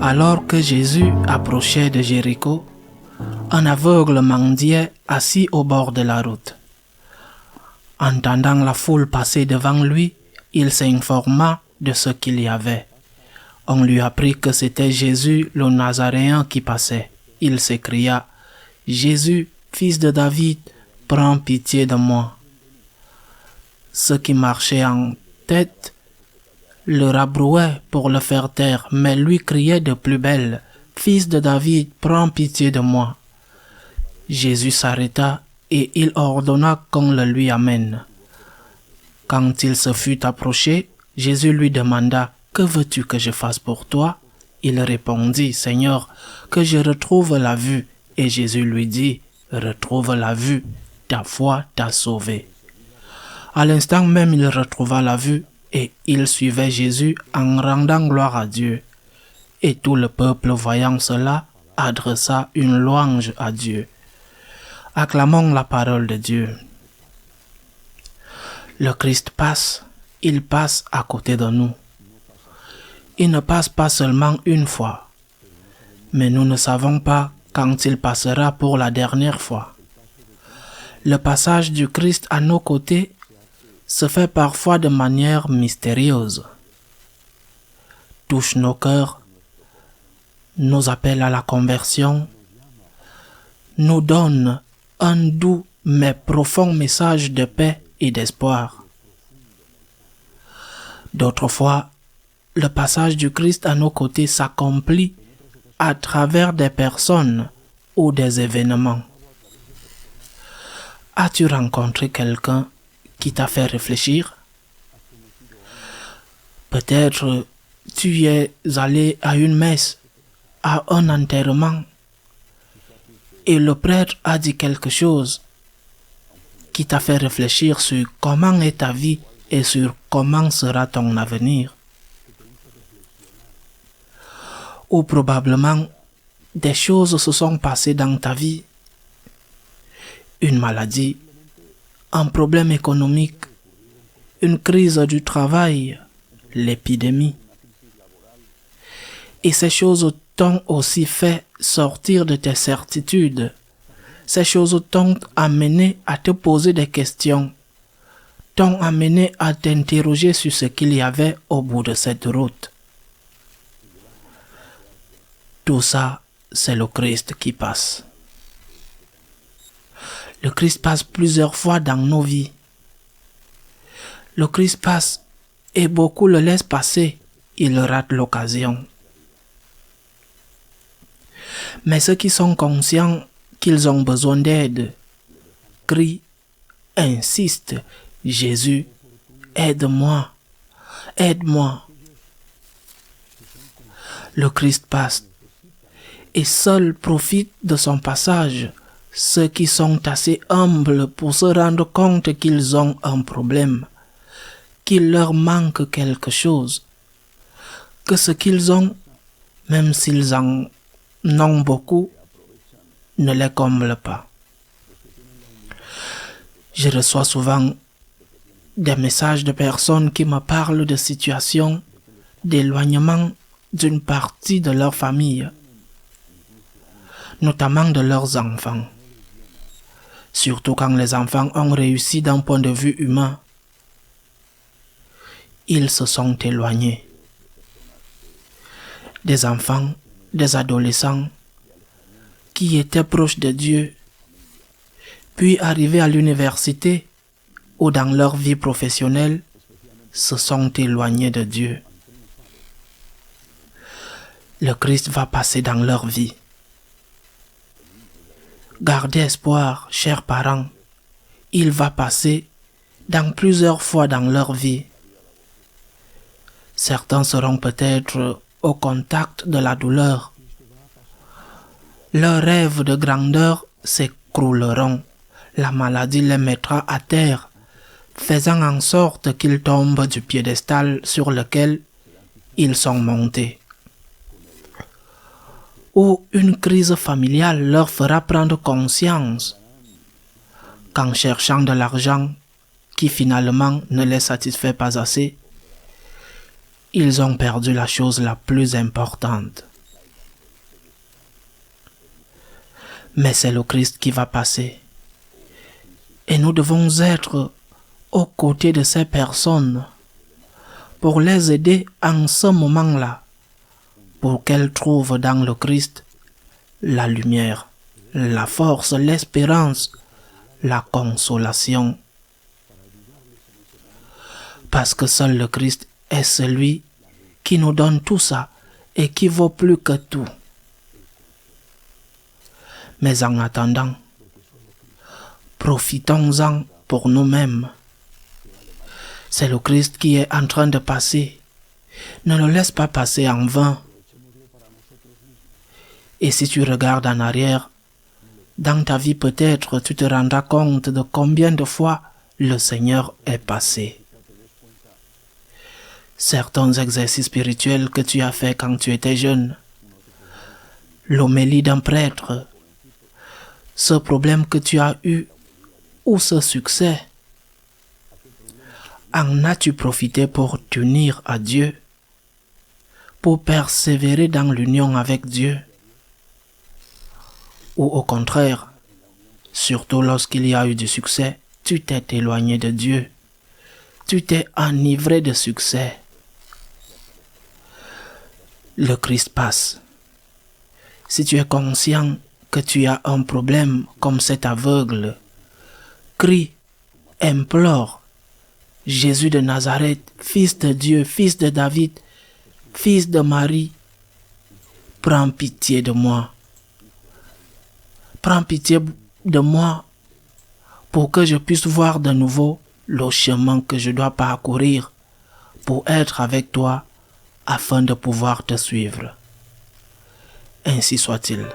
Alors que Jésus approchait de Jéricho, un aveugle mendiait assis au bord de la route. Entendant la foule passer devant lui, il s'informa de ce qu'il y avait. On lui apprit que c'était Jésus le Nazaréen qui passait. Il s'écria: « Jésus, fils de David, prends pitié de moi. » Ceux qui marchaient en tête le rabrouaient pour le faire taire, mais lui criait de plus belle: « Fils de David, prends pitié de moi. » Jésus s'arrêta et il ordonna qu'on le lui amène. Quand il se fut approché, Jésus lui demanda: « Que veux-tu que je fasse pour toi ?» Il répondit: « Seigneur, que je retrouve la vue. » Et Jésus lui dit: « Retrouve la vue, ta foi t'a sauvé. » À l'instant même, il retrouva la vue et il suivait Jésus en rendant gloire à Dieu. Et tout le peuple, voyant cela, adressa une louange à Dieu. Acclamons la parole de Dieu. Le Christ passe, il passe à côté de nous. Il ne passe pas seulement une fois, mais nous ne savons pas quand il passera pour la dernière fois. Le passage du Christ à nos côtés se fait parfois de manière mystérieuse, touche nos cœurs, nous appelle à la conversion, nous donne un doux mais profond message de paix et d'espoir. D'autres fois, le passage du Christ à nos côtés s'accomplit à travers des personnes ou des événements. As-tu rencontré quelqu'un qui t'a fait réfléchir? Peut-être tu es allé à une messe, à un enterrement, et le prêtre a dit quelque chose qui t'a fait réfléchir sur comment est ta vie et sur comment sera ton avenir. Ou probablement des choses se sont passées dans ta vie. Une maladie, un problème économique, une crise du travail, l'épidémie. Et ces choses t'ont aussi fait sortir de tes certitudes. Ces choses t'ont amené à te poser des questions, t'ont amené à t'interroger sur ce qu'il y avait au bout de cette route. Tout ça, c'est le Christ qui passe. Le Christ passe plusieurs fois dans nos vies. Le Christ passe et beaucoup le laissent passer, ils ratent l'occasion. Mais ceux qui sont conscients qu'ils ont besoin d'aide crient, insistent: « Jésus, aide-moi, aide-moi. » Le Christ passe et seul profitent de son passage ceux qui sont assez humbles pour se rendre compte qu'ils ont un problème, qu'il leur manque quelque chose, que ce qu'ils ont, même s'ils en ont beaucoup, ne les comble pas. Je reçois souvent des messages de personnes qui me parlent de situations d'éloignement d'une partie de leur famille, notamment de leurs enfants. Surtout quand les enfants ont réussi d'un point de vue humain, ils se sont éloignés. Des enfants, des adolescents qui étaient proches de Dieu, puis arrivés à l'université ou dans leur vie professionnelle, se sont éloignés de Dieu. Le Christ va passer dans leur vie. Gardez espoir, chers parents, il va passer dans plusieurs fois dans leur vie. Certains seront peut-être au contact de la douleur. Leurs rêves de grandeur s'écrouleront. La maladie les mettra à terre, faisant en sorte qu'ils tombent du piédestal sur lequel ils sont montés. Ou une crise familiale leur fera prendre conscience qu'en cherchant de l'argent qui finalement ne les satisfait pas assez, ils ont perdu la chose la plus importante, Mais c'est le Christ qui va passer. Et nous devons être aux côtés de ces personnes pour les aider en ce moment-là, pour qu'elles trouvent dans le Christ la lumière, la force, l'espérance, la consolation. Parce que seul le Christ est celui qui nous donne tout ça et qui vaut plus que tout. Mais en attendant, profitons-en pour nous-mêmes. C'est le Christ qui est en train de passer. Ne le laisse pas passer en vain. Et si tu regardes en arrière, dans ta vie peut-être tu te rendras compte de combien de fois le Seigneur est passé. Certains exercices spirituels que tu as fait quand tu étais jeune, l'homélie d'un prêtre, ce problème que tu as eu ou ce succès, en as-tu profité pour t'unir à Dieu, pour persévérer dans l'union avec Dieu? Ou au contraire, surtout lorsqu'il y a eu du succès, tu t'es éloigné de Dieu, tu t'es enivré de succès. Le Christ passe. Si tu es conscient que tu as un problème comme cet aveugle, crie, implore, Jésus de Nazareth, fils de Dieu, fils de David, fils de Marie, prends pitié de moi. Prends pitié de moi pour que je puisse voir de nouveau le chemin que je dois parcourir pour être avec toi afin de pouvoir te suivre. Ainsi soit-il.